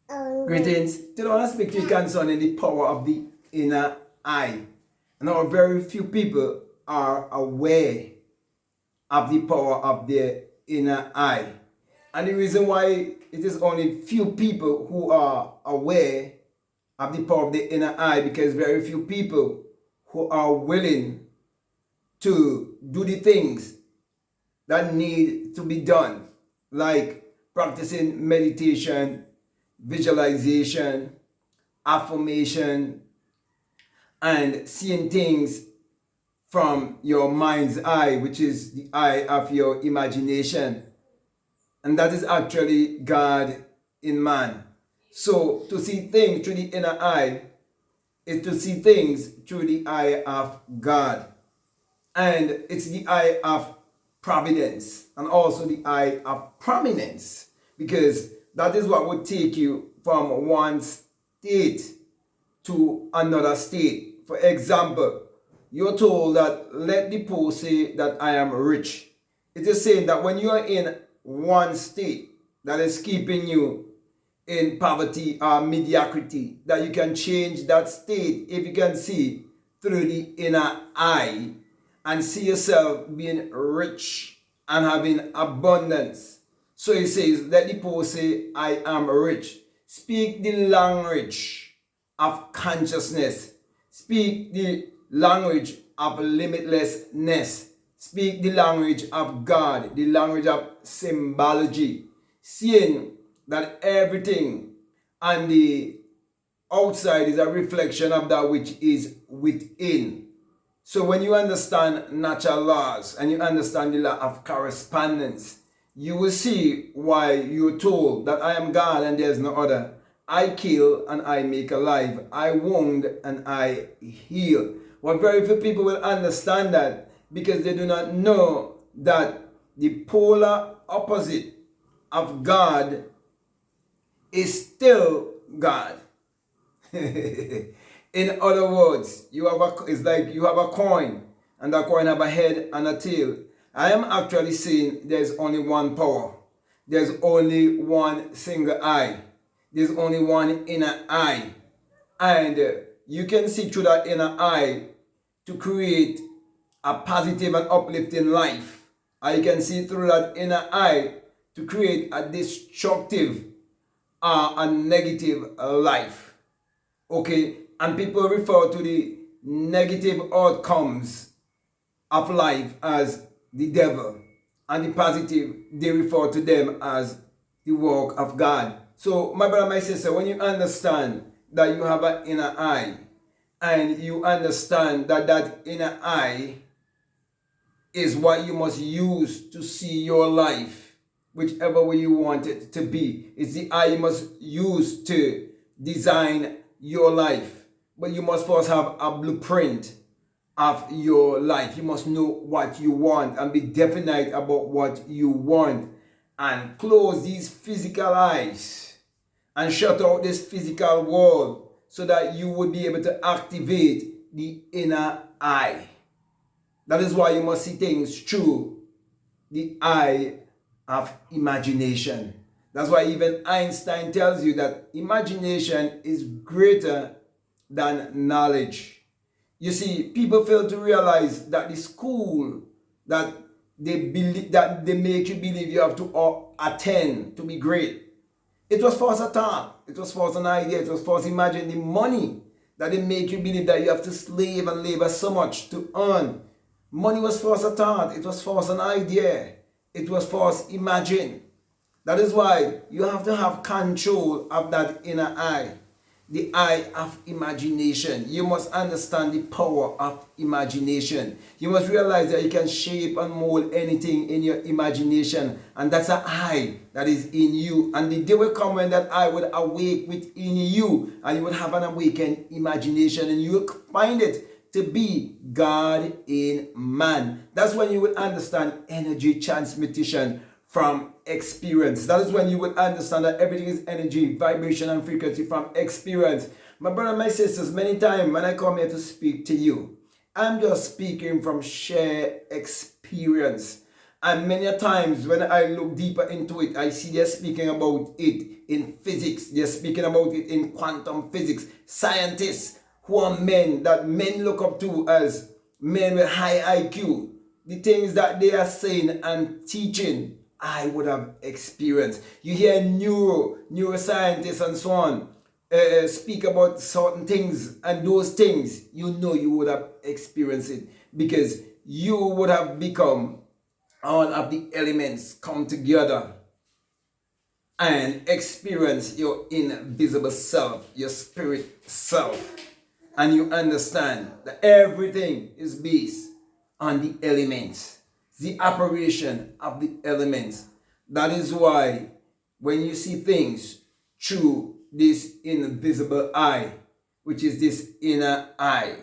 Greetings. Today I want to speak to you concerning the power of the inner eye. Now, very few people are aware of the power of their inner eye. And the reason why it is only few people who are aware of the power of the inner eye, because very few people who are willing to do the things that need to be done, like practicing meditation, visualization, affirmation, and seeing things from your mind's eye, which is the eye of your imagination. And that is actually God in man. So to see things through the inner eye is to see things through the eye of God. And it's the eye of providence and also the eye of prominence, because that is what would take you from one state to another state. For example, you're told that let the poor say that I am rich. It is saying that when you are in one state that is keeping you in poverty or mediocrity, that you can change that state if you can see through the inner eye and see yourself being rich and having abundance. So he says, let the poor say, I am rich. Speak the language of consciousness. Speak the language of limitlessness. Speak the language of God, the language of symbology. Seeing that everything on the outside is a reflection of that which is within. So when you understand natural laws and you understand the law of correspondence, you will see why you're told that I am God and there is no other. I kill and I make alive. I wound and I heal. Well, very few people will understand that because they do not know that the polar opposite of God is still God. In other words, it's like you have a coin, and that coin have a head and a tail. I am actually saying there's only one power. There's only one single eye. There's only one inner eye. And you can see through that inner eye to create a positive and uplifting life. Or you can see through that inner eye to create a destructive a negative life. Okay, and people refer to the negative outcomes of life as the devil, and the positive, they refer to them as the work of God. So my brother, my sister, when you understand that you have an inner eye, and you understand that that inner eye is what you must use to see your life whichever way you want it to be. It's the eye you must use to design your life. But you must first have a blueprint of your life. You must know what you want and be definite about what you want. And close these physical eyes and shut out this physical world so that you would be able to activate the inner eye. That is why you must see things through the eye of imagination. That's why even Einstein tells you that imagination is greater than knowledge. You see, people fail to realize that the school that they make you believe you have to attend to be great, it was false a thought, it was false an idea, it was false imagine. The money that they make you believe that you have to slave and labor so much to earn, money was false a thought, it was false an idea, it was false imagine. That is why you have to have control of that inner eye, the eye of imagination. You must understand the power of imagination. You must realize that you can shape and mold anything in your imagination, and that's an eye that is in you. And the day will come when that eye would awake within you, and you would have an awakened imagination, and you will find it to be God in man. That's when you will understand energy transmission from experience. That is when you will understand that everything is energy, vibration, and frequency from experience. My brother and my sisters, many times when I come here to speak to you, I'm just speaking from shared experience. And many a times when I look deeper into it, I see they're speaking about it in physics. They're speaking about it in quantum physics. Scientists who are men that men look up to as men with high IQ. The things that they are saying and teaching, I would have experienced. You hear neuroscientists and so on speak about certain things, and those things, you know, you would have experienced it because you would have become all of the elements come together and experience your invisible self, your spirit self, and you understand that everything is based on the elements, the operation of the elements. That is why when you see things through this invisible eye, which is this inner eye,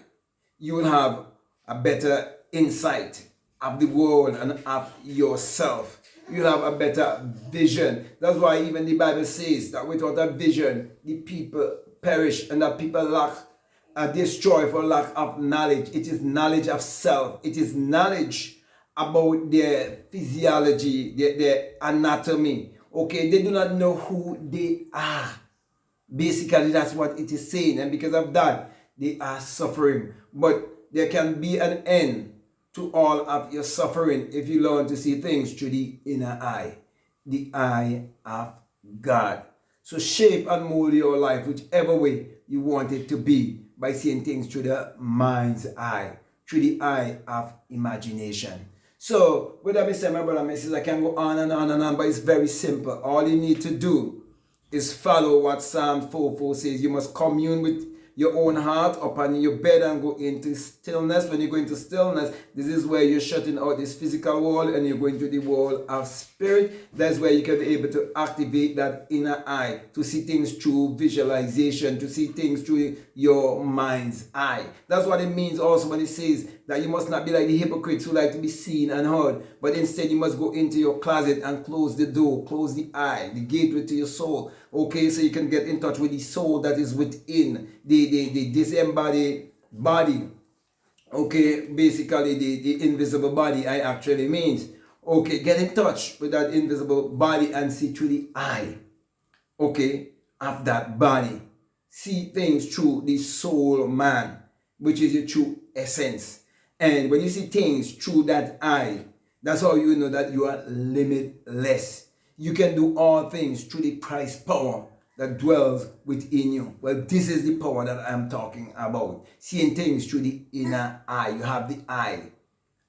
you will have a better insight of the world and of yourself. You'll have a better vision. That's why even the Bible says that without a vision, the people perish, and that people lack, destroy for lack of knowledge. It is knowledge of self. It is knowledge about their physiology, their anatomy. Okay, they do not know who they are. Basically, that's what it is saying. And because of that, they are suffering. But there can be an end to all of your suffering if you learn to see things through the inner eye, the eye of God. So shape and mold your life whichever way you want it to be by seeing things through the mind's eye, through the eye of imagination. So, with that being said, my brother and my sister, I can go on and on and on, but it's very simple. All you need to do is follow what Psalm 4:4 says. You must commune with your own heart upon your bed and go into stillness. When you go into stillness, this is where you're shutting out this physical world and you're going to the world of spirit. That's where you can be able to activate that inner eye, to see things through visualization, to see things through your mind's eye. That's what it means also when it says that you must not be like the hypocrites who like to be seen and heard, but instead you must go into your closet and close the door, close the eye, the gateway to your soul. Okay, so you can get in touch with the soul that is within the disembodied body. Okay, basically the invisible body, I actually means. Okay, get in touch with that invisible body and see through the eye, okay, of that body. See things through the soul man, which is your true essence. And when you see things through that eye, that's how you know that you are limitless. You can do all things through the Christ power that dwells within you. Well, this is the power that I'm talking about. Seeing things through the inner eye. You have the eye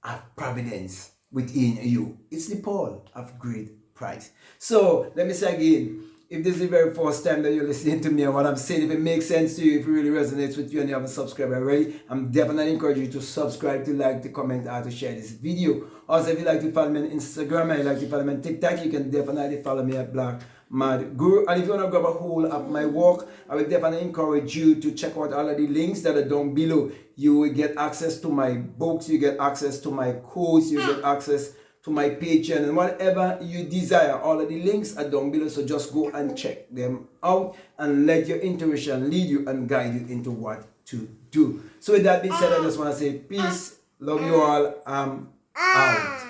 of providence within you. It's the power of great price. So, let me say again, if this is the very first time that you're listening to me and what I'm saying, if it makes sense to you, if it really resonates with you and you haven't subscribed already, I'm definitely encouraging you to subscribe, to like, to comment, or to share this video. Also, if you like to follow me on Instagram and you like to follow me on TikTok, you can definitely follow me at Black Mad Guru. And if you want to grab a hold of my work, I will definitely encourage you to check out all of the links that are down below. You will get access to my books, you get access to my course, you get access to my Patreon, and whatever you desire, all of the links are down below, so just go and check them out and let your intuition lead you and guide you into what to do. So with that being said, I just want to say peace, love you all, I'm out.